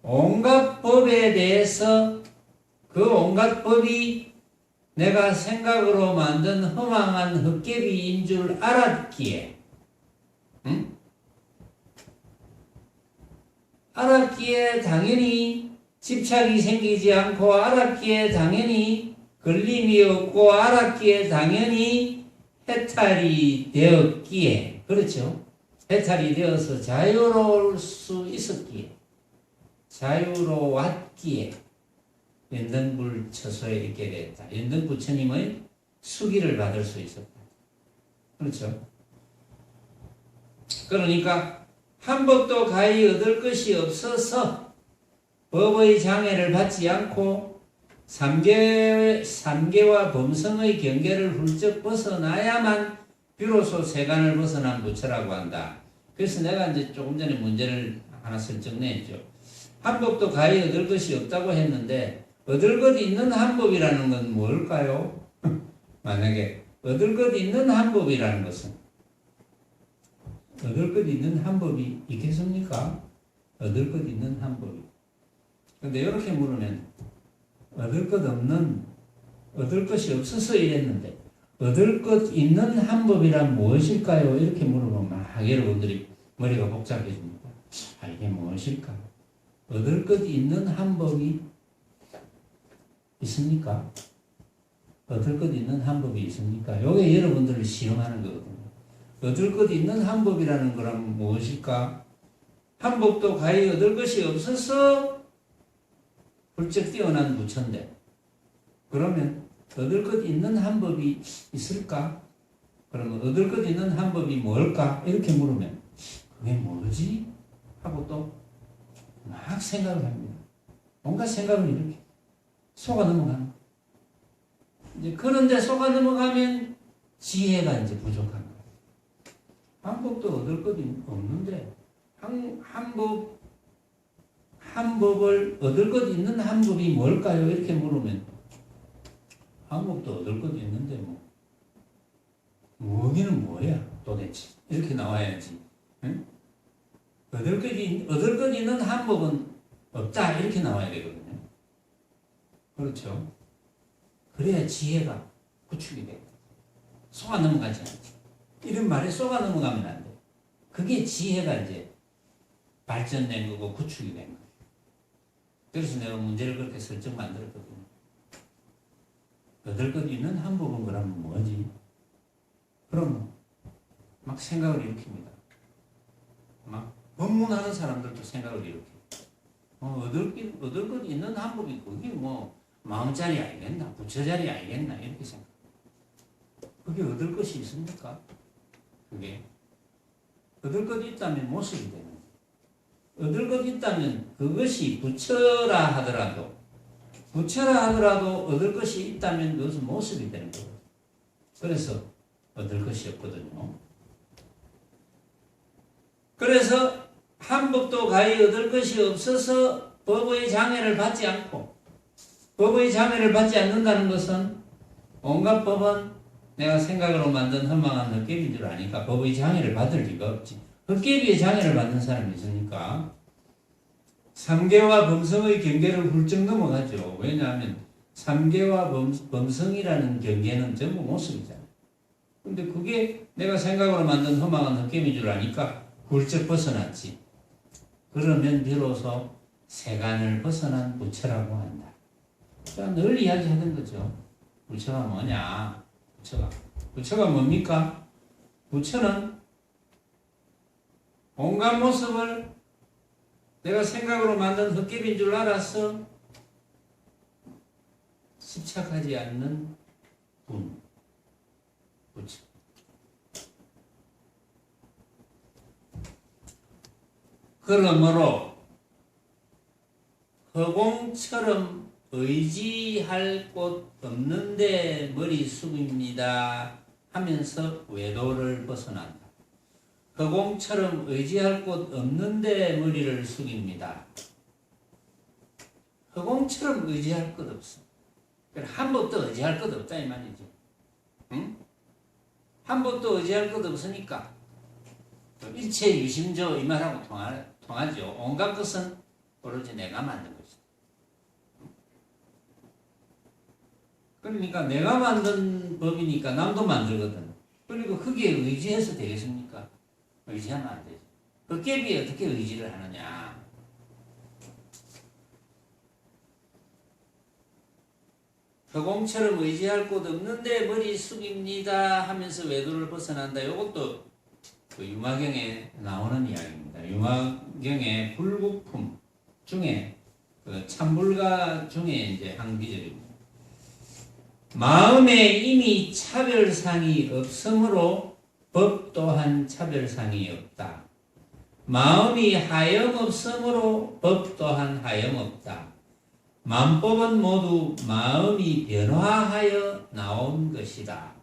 온갖 법에 대해서 그 온갖 법이 내가 생각으로 만든 허망한 헛개비인 줄 알았기에, 응? 알았기에 당연히 집착이 생기지 않고, 알았기에 당연히 걸림이 없고, 알았기에 당연히 해탈이 되었기에, 그렇죠? 해탈이 되어서 자유로울 수 있었기에, 자유로웠기에 연등불 처소에 있게 됐다. 연등부처님의 수기를 받을 수 있었다. 그렇죠? 그러니까 한 법도 가히 얻을 것이 없어서 법의 장애를 받지 않고 삼계와 범성의 경계를 훌쩍 벗어나야만 비로소 세간을 벗어난 부처라고 한다. 그래서 내가 이제 조금 전에 문제를 하나 설정냈죠. 한 법도 가히 얻을 것이 없다고 했는데 얻을 것 있는 한 법이라는 건 뭘까요? 만약에 얻을 것 있는 한 법이라는 것은 얻을 것 있는 한 법이 있겠습니까? 얻을 것 있는 한 법이. 근데 이렇게 물으면 얻을 것 없는, 얻을 것이 없어서 이랬는데 얻을 것 있는 한 법이란 무엇일까요? 이렇게 물어보면 막 여러분들이 머리가 복잡해집니다. 이게 무엇일까? 얻을 것 있는 한 법이 있습니까? 얻을 것 있는 한 법이 있습니까? 이게 여러분들을 시험하는 거거든요. 얻을 것 있는 한 법이라는 거란 무엇일까? 한 법도 가히 얻을 것이 없어서 훌쩍 뛰어난 부처인데, 그러면 얻을 것 있는 한 법이 있을까? 그러면 얻을 것 있는 한 법이 뭘까? 이렇게 물으면 그게 뭐지? 하고 또 막 생각을 합니다. 뭔가 생각을 이렇게 속아 넘어가는. 이제 그런데 속아 넘어가면 지혜가 이제 부족한 거예요. 방법도 얻을 것이 없는데 한 법을 얻을 것 있는 한 법이 뭘까요? 이렇게 물으면 방법도 얻을 것 있는데 뭐기는 뭐야 도대체 이렇게 나와야지. 응? 얻을 것 있는 한 법은 없다 이렇게 나와야 되거든요. 그렇죠? 그래야 지혜가 구축이 돼. 속아 넘어가지 않지. 이런 말에 속아 넘어가면 안 돼. 그게 지혜가 이제 발전된 거고 구축이 된 거예요. 그래서 내가 문제를 그렇게 설정 만들었거든요. 얻을 것 있는 한 법은 그러면 뭐지? 그럼 막 생각을 일으킵니다. 막 법문하는 사람들도 생각을 일으켜. 얻을 것 있는 한 법이 그게 뭐 마음짜리 알겠나? 부처짜리 알겠나? 이렇게 생각. 그게 얻을 것이 있습니까? 그게 얻을 것 있다면 모습이 되는 거예요. 얻을 것 있다면 그것이 부처라 하더라도 얻을 것이 있다면 그것은 모습이 되는 거예요. 그래서 얻을 것이 없거든요. 그래서 한 법도 가히 얻을 것이 없어서 법의 장애를 받지 않고 법의 장애를 받지 않는다는 것은 온갖 법은 내가 생각으로 만든 허망한 헛개비인 줄 아니까 법의 장애를 받을 리가 없지. 헛개비의 장애를 받는 사람이 있으니까 삼계와 범성의 경계를 훌쩍 넘어가죠. 왜냐하면 삼계와 범성이라는 경계는 전부 모습이잖아요. 근데 그게 내가 생각으로 만든 허망한 헛개비인 줄 아니까 훌쩍 벗어났지. 그러면 비로소 세간을 벗어난 부처라고 한다. 늘 이야기하던 거죠. 부처가 뭐냐? 부처가 뭡니까? 부처는 온갖 모습을 내가 생각으로 만든 헛개비인 줄 알아서 집착하지 않는 분. 부처. 그러므로 허공처럼 의지할 곳 없는데 머리 숙입니다 하면서 외도를 벗어난다. 허공처럼 의지할 곳 없는데 머리를 숙입니다. 허공처럼 의지할 것 없어. 한 법도 의지할 것 없다 이 말이지. 응? 한 법도 의지할 것 없으니까 일체 유심조 이 말하고 통하죠. 온갖 것은 오로지 내가 만든 것이다. 그러니까 내가 만든 법이니까 남도 만들거든. 그리고 거기에 의지해서 되겠습니까? 의지하면 안 되지. 헛개비에 어떻게 의지를 하느냐. 허공처럼 의지할 곳 없는데 머리 숙입니다 하면서 외도를 벗어난다. 이것도 그 유마경에 나오는 이야기입니다. 유마경의 불국품 중에 그 참불가 중에 이제 한 기절입니다. 마음에 이미 차별상이 없으므로 법 또한 차별상이 없다. 마음이 하염없으므로 법 또한 하염없다. 만법은 모두 마음이 변화하여 나온 것이다.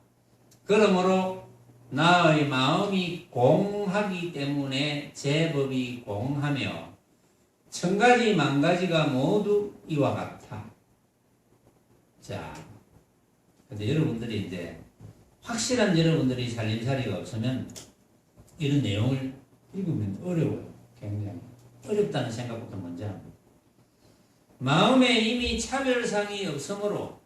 그러므로 나의 마음이 공하기 때문에 제 법이 공하며 천가지 만가지가 모두 이와 같아. 자, 근데 여러분들이 이제 확실한 여러분들이 살림살이가 없으면 이런 내용을 읽으면 어려워요. 굉장히 어렵다는 생각부터 먼저 합니다. 마음에 이미 차별상이 없으므로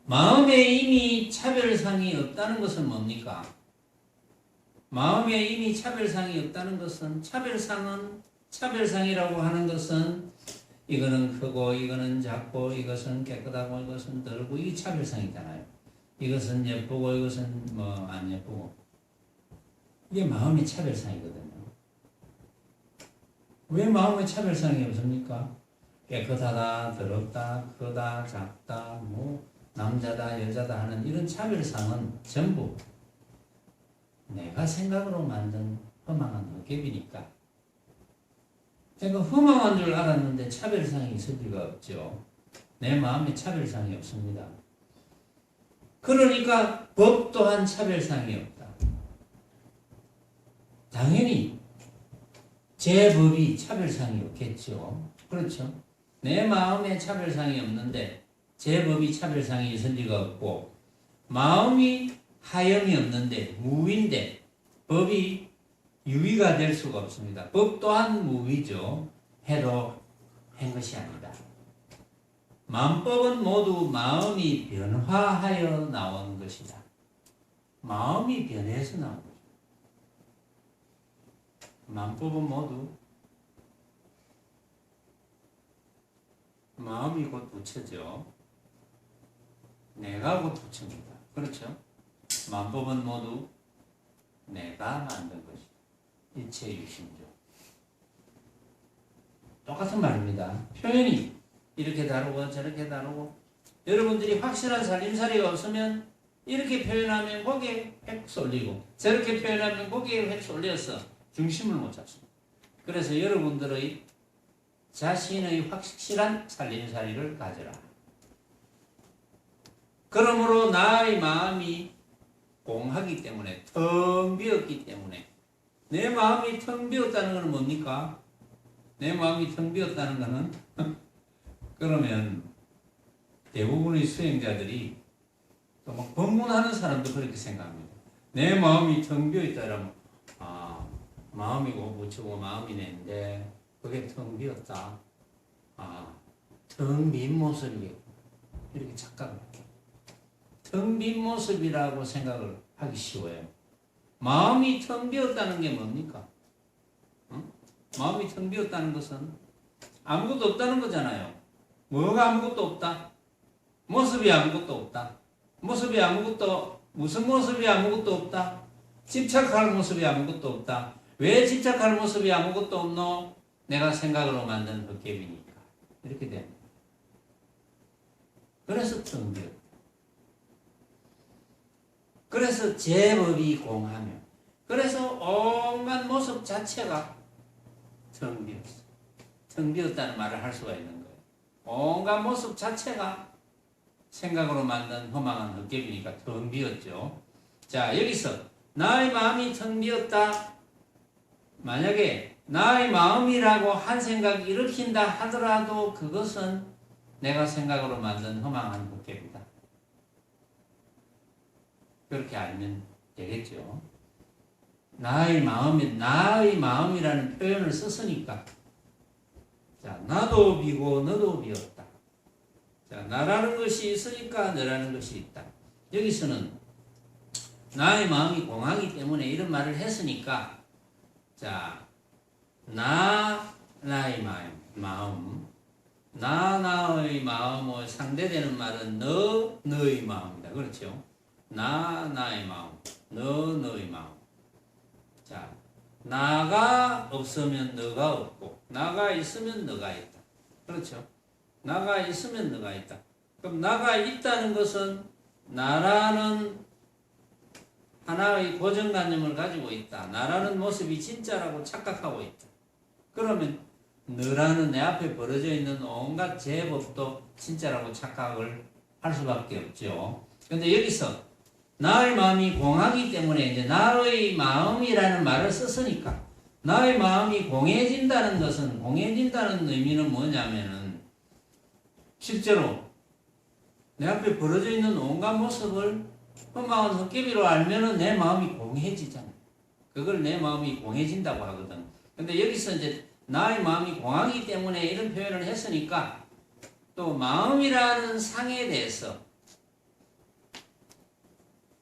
마음에 이미 차별상이 없다는 것은 뭡니까? 마음에 이미 차별상이 없다는 것은 차별상이라고 하는 것은 이거는 크고 이거는 작고 이것은 깨끗하고 이것은 덜고 이게 차별상이잖아요. 이것은 예쁘고 이것은 뭐 안 예쁘고 이게 마음의 차별상이거든요. 왜 마음의 차별상이 없습니까? 깨끗하다, 더럽다, 크다, 작다, 뭐 남자다, 여자다 하는 이런 차별상은 전부 내가 생각으로 만든 허망한 헛개비니까. 제가 허망한 줄 알았는데 차별상이 있을 리가 없죠. 내 마음에 차별상이 없습니다. 그러니까 법 또한 차별상이 없다. 당연히 제 법이 차별상이 없겠죠. 그렇죠? 내 마음에 차별상이 없는데 제 법이 차별상이 있을 리가 없고, 마음이 하염이 없는데 무위인데 법이 유의가 될 수가 없습니다. 법 또한 무위죠. 해도 한 것이 아니다. 만법은 모두 마음이 변화하여 나온 것이다. 마음이 변해서 나온 것이다. 만법은 모두 마음이 곧 부처죠. 내가 곧 부처입니다. 그렇죠? 만법은 모두 내가 만든 것이다. 일체 유심조. 똑같은 말입니다. 표현이 이렇게 다르고 저렇게 다르고, 여러분들이 확실한 살림살이가 없으면 이렇게 표현하면 거기에 획 쏠리고, 저렇게 표현하면 거기에 획 쏠려서 중심을 못 잡습니다. 그래서 여러분들의 자신의 확실한 살림살이를 가져라. 그러므로 나의 마음이 공하기 때문에, 텅 비었기 때문에, 내 마음이 텅 비었다는 것은 뭡니까? 내 마음이 텅 비었다는 것은 그러면 대부분의 수행자들이 또 막 법문하는 사람도 그렇게 생각합니다. 내 마음이 텅 비어있다라면, 마음이고 부처고 마음이네인데 그게 텅 비었다. 텅 빈 모습이에요. 이렇게 착각합니다. 텅 빈 모습이라고 생각을 하기 쉬워요. 마음이 텅 비었다는 게 뭡니까? 마음이 텅 비었다는 것은 아무것도 없다는 거잖아요. 뭐가 아무것도 없다? 모습이 아무것도 없다. 모습이 아무것도, 무슨 모습이 아무것도 없다? 집착할 모습이 아무것도 없다. 왜 집착할 모습이 아무것도 없노? 내가 생각으로 만든 헛개비니까. 이렇게 됩니다. 그래서 텅 비었다. 그래서 제법이 공하며, 그래서 온갖 모습 자체가 텅 비었어. 텅 비었다는 말을 할 수가 있는 거예요. 온갖 모습 자체가 생각으로 만든 허망한 헛개비니까 텅 비었죠. 자, 여기서 나의 마음이 텅 비었다. 만약에 나의 마음이라고 한 생각이 일으킨다 하더라도 그것은 내가 생각으로 만든 허망한 헛개비다. 그렇게 알면 되겠죠. 나의 마음이라는 표현을 썼으니까, 자, 나도 비고 너도 비었다. 자, 나라는 것이 있으니까 너라는 것이 있다. 여기서는 나의 마음이 공하기 때문에 이런 말을 했으니까, 자, 나의 마음, 나의 마음을 상대되는 말은 너의 마음이다. 그렇죠? 나의 마음, 너의 마음. 자, 나가 없으면 너가 없고, 나가 있으면 너가 있다. 그렇죠? 나가 있으면 너가 있다. 그럼 나가 있다는 것은 나라는 하나의 고정관념을 가지고 있다. 나라는 모습이 진짜라고 착각하고 있다. 그러면 너라는 내 앞에 벌어져 있는 온갖 제법도 진짜라고 착각을 할 수밖에 없죠. 그런데 여기서 나의 마음이 공하기 때문에 이제 나의 마음이라는 말을 썼으니까, 나의 마음이 공해진다는 것은, 공해진다는 의미는 뭐냐면은 실제로 내 앞에 벌어져 있는 온갖 모습을 허망한 헛개비로 알면은 내 마음이 공해지잖아요. 그걸 내 마음이 공해진다고 하거든. 근데 여기서 이제 나의 마음이 공하기 때문에 이런 표현을 했으니까, 또 마음이라는 상에 대해서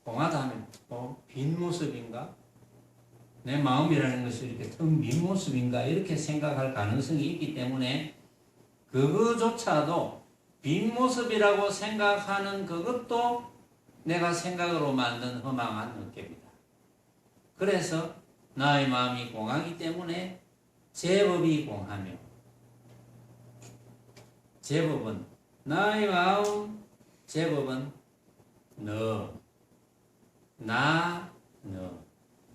공하다 하면 빈 모습인가? 내 마음이라는 것이 이렇게 텅 빈 모습인가? 이렇게 생각할 가능성이 있기 때문에 그거조차도 빈 모습이라고 생각하는 그것도 내가 생각으로 만든 허망한 헛개비다. 그래서 나의 마음이 공하기 때문에 제법이 공하며, 제법은 나의 마음, 제법은 너, 나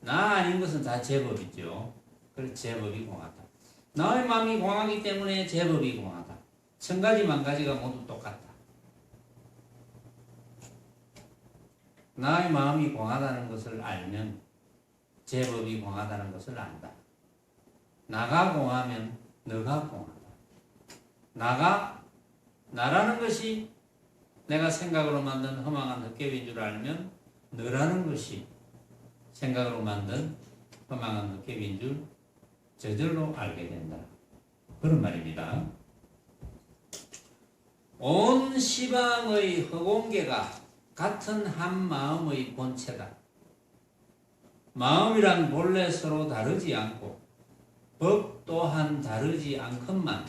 아닌 것은 다 제법이죠. 그래서 제법이 공하다. 나의 마음이 공하기 때문에 제법이 공하다. 천 가지 만 가지가 모두 똑같다. 나의 마음이 공하다는 것을 알면 제 법이 공하다는 것을 안다. 나가 공하면 너가 공하다. 나라는 것이 내가 생각으로 만든 허망한 헛개비인 줄 알면 너라는 것이 생각으로 만든 허망한 헛개비인 줄 저절로 알게 된다. 그런 말입니다. 온 시방의 허공계가 같은 한 마음의 본체다. 마음이란 본래 서로 다르지 않고 법 또한 다르지 않건만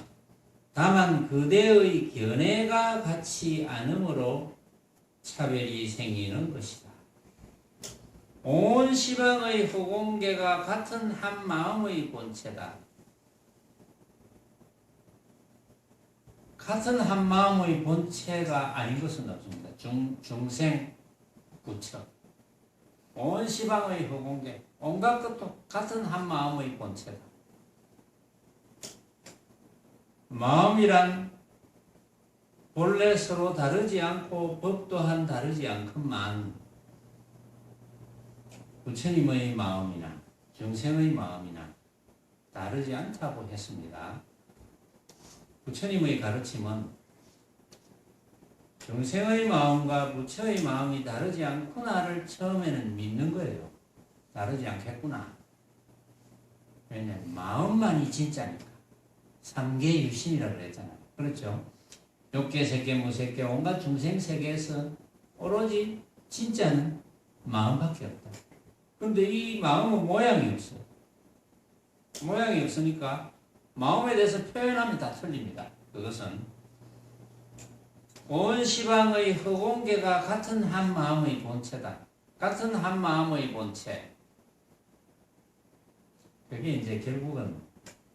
다만 그대의 견해가 같이 않으므로 차별이 생기는 것이다. 온 시방의 허공계가 같은 한 마음의 본체다. 같은 한 마음의 본체가 아닌 것은 없습니다. 중생 부처 온 시방의 허공계 온갖 것도 같은 한 마음의 본체다. 마음이란 본래 서로 다르지 않고 법 또한 다르지 않건만 부처님의 마음이나 중생의 마음이나 다르지 않다고 했습니다. 부처님의 가르침은 중생의 마음과 부처의 마음이 다르지 않구나를 처음에는 믿는 거예요. 다르지 않겠구나. 왜냐하면 마음만이 진짜니까. 삼계유심이라고 그랬잖아요. 그렇죠? 욕계, 색계, 무색계, 온갖 중생 세계에서 오로지 진짜는 마음밖에 없다. 그런데 이 마음은 모양이 없어요. 모양이 없으니까 마음에 대해서 표현하면 다 틀립니다. 그것은 온 시방의 허공계가 같은 한 마음의 본체다. 같은 한 마음의 본체. 그게 이제 결국은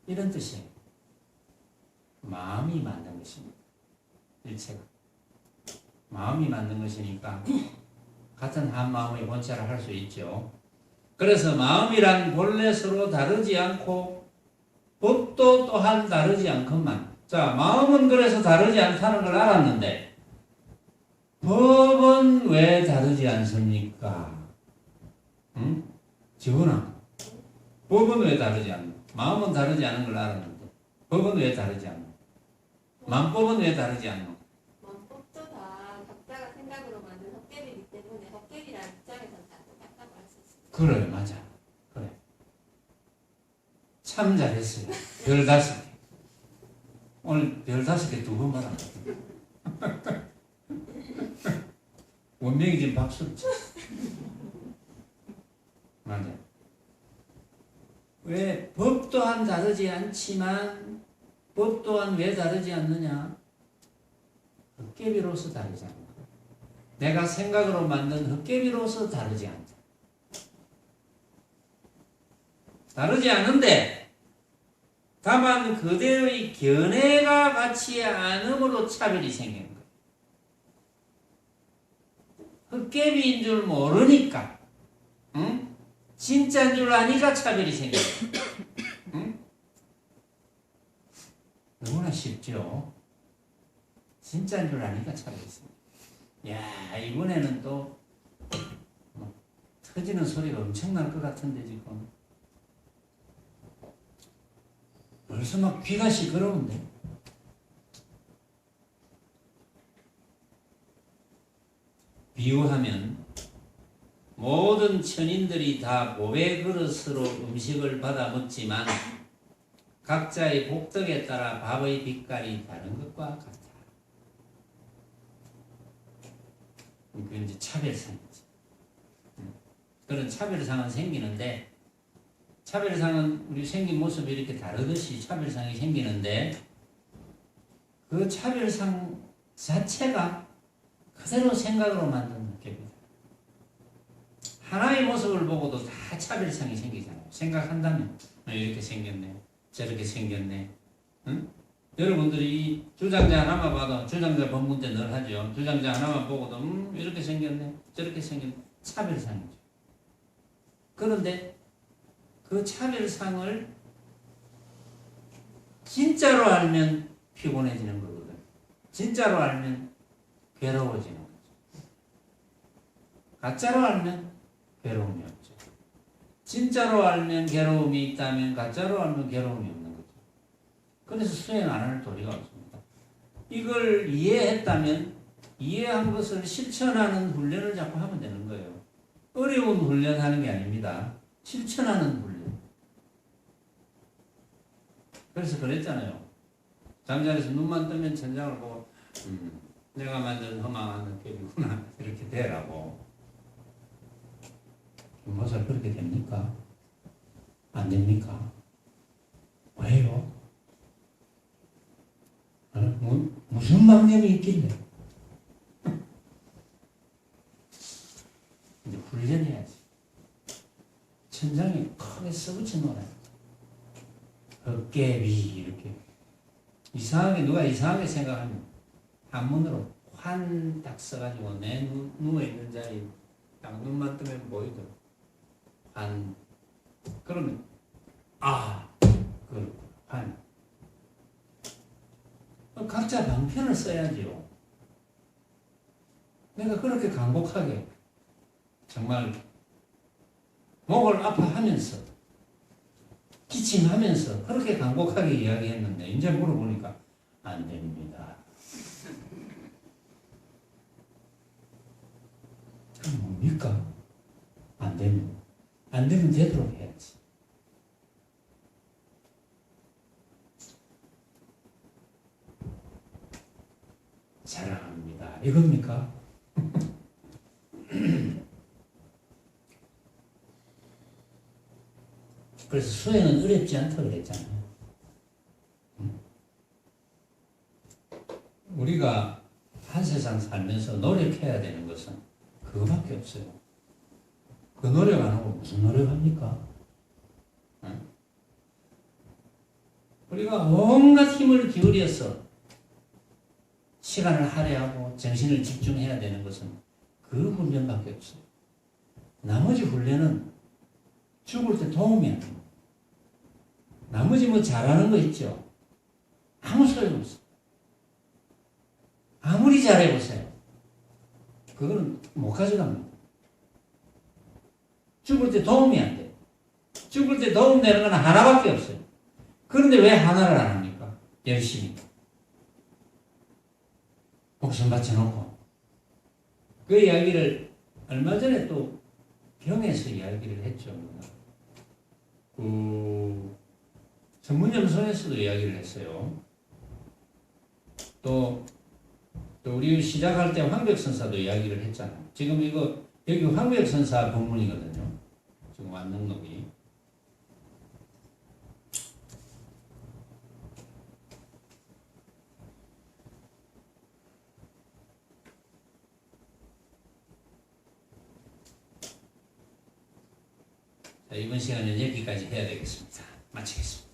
이런 뜻이에요. 마음이 만든 것입니다. 일체가. 마음이 만든 것이니까 같은 한 마음의 본체라 할 수 있죠. 그래서 마음이란 본래 서로 다르지 않고 법도 또한 다르지 않건만. 자, 마음은 그래서 다르지 않다는 걸 알았는데 법은 왜 다르지 않습니까? 응? 지훈아, 법은 왜 다르지 않나? 마음은 다르지 않은 걸 알았는데 법은 왜 다르지 않나? 만법은 왜 다르지 않나? 만법도 다 각자가 생각으로 만든 헛개비이기 때문에 헛개비라는 입장에서는 다 똑같다고 할 수 있습니다. 그래, 맞아. 그래. 참 잘했어요. 별 5개. 오늘 별 5개 2번 받았거든. 원명이 지금 박수를 쳐. 맞아. 왜 법 또한 다르지 않지만 법 또한 왜 다르지 않느냐? 헛개비로서 다르지 않다. 내가 생각으로 만든 헛개비로서 다르지 않다. 다르지 않은데 다만 그대의 견해가 같이 않음으로 차별이 생기는 거예요. 헛개비인 줄 모르니까, 응? 진짜인 줄 아니까 차별이 생겨요. 응? 너무나 쉽죠? 진짜인 줄 아니까 차별이 생겨요. 야, 이번에는 또 터지는 소리가 엄청날 것 같은데 지금. 벌써 막 귀가 시끄러운데. 비유하면 모든 천인들이 다 보배 그릇으로 음식을 받아 먹지만 각자의 복덕에 따라 밥의 빛깔이 다른 것과 같다. 그게 이제 차별상이지. 그런 차별상은 생기는데 차별상은 우리 생긴 모습이 이렇게 다르듯이 차별상이 생기는데 그 차별상 자체가 그대로 생각으로 만든 느낌입니다. 하나의 모습을 보고도 다 차별상이 생기잖아요. 생각한다면 이렇게 생겼네, 저렇게 생겼네. 응? 여러분들이 이 주장자 하나만 봐도 주장자 본문 때 늘 하죠. 주장자 하나만 보고도 이렇게 생겼네, 저렇게 생겼네. 차별상이죠. 그런데 그 차별상을 진짜로 알면 피곤해지는 거거든. 진짜로 알면 괴로워지는 거죠. 가짜로 알면 괴로움이 없죠. 진짜로 알면 괴로움이 있다면 가짜로 알면 괴로움이 없는 거죠. 그래서 수행 안 할 도리가 없습니다. 이걸 이해했다면 이해한 것을 실천하는 훈련을 자꾸 하면 되는 거예요. 어려운 훈련하는 게 아닙니다. 실천하는 훈련. 그래서 그랬잖아요. 잠자리에서 눈만 뜨면 천장을 보고 내가 만든 허망한 느낌이구나 이렇게 되라고. 김모살 그렇게 됩니까? 안 됩니까? 왜요? 무슨 방법이 있길래? 이제 훈련해야지. 천장에 크게 써붙여 놓아야 헛개비 이렇게. 이상하게 누가 이상하게 생각하면 한문으로 환 딱 써가지고 내 누워있는 자리 딱 눈만 뜨면 보이더라고. 환. 그러면 그 환. 각자 방편을 써야지요. 내가 그렇게 간곡하게 정말 목을 아파하면서 기침하면서 그렇게 간곡하게 이야기했는데 이제 물어보니까 안 됩니다. 그럼 뭡니까? 안 되면 되도록 해야지. 사랑합니다. 이겁니까? 그래서 수행은 어렵지 않다고 그랬잖아요. 우리가 한 세상 살면서 노력해야 되는 것은 그거밖에 없어요. 그 노력 안 하고 무슨 노력합니까? 우리가 온갖 힘을 기울여서 시간을 할애하고 정신을 집중해야 되는 것은 그 훈련밖에 없어요. 나머지 훈련은 죽을 때 도움이 안 돼요. 나머지 뭐 잘하는 거 있죠? 아무 소용없어요. 아무리 잘해보세요. 그거는 못 가져갑니다. 죽을 때 도움이 안 돼요. 죽을 때 도움되는 건 하나밖에 없어요. 그런데 왜 하나를 안 합니까? 열심히. 목숨 바쳐놓고. 그 이야기를 얼마 전에 또 병에서 이야기를 했죠. 전문점선에서도 이야기를 했어요. 또 우리 시작할 때 황백선사도 이야기를 했잖아요. 지금 이거 여기 황백선사 본문이거든요. 지금 완능록이. 자, 이번 시간은 여기까지 해야 되겠습니다. 마치겠습니다.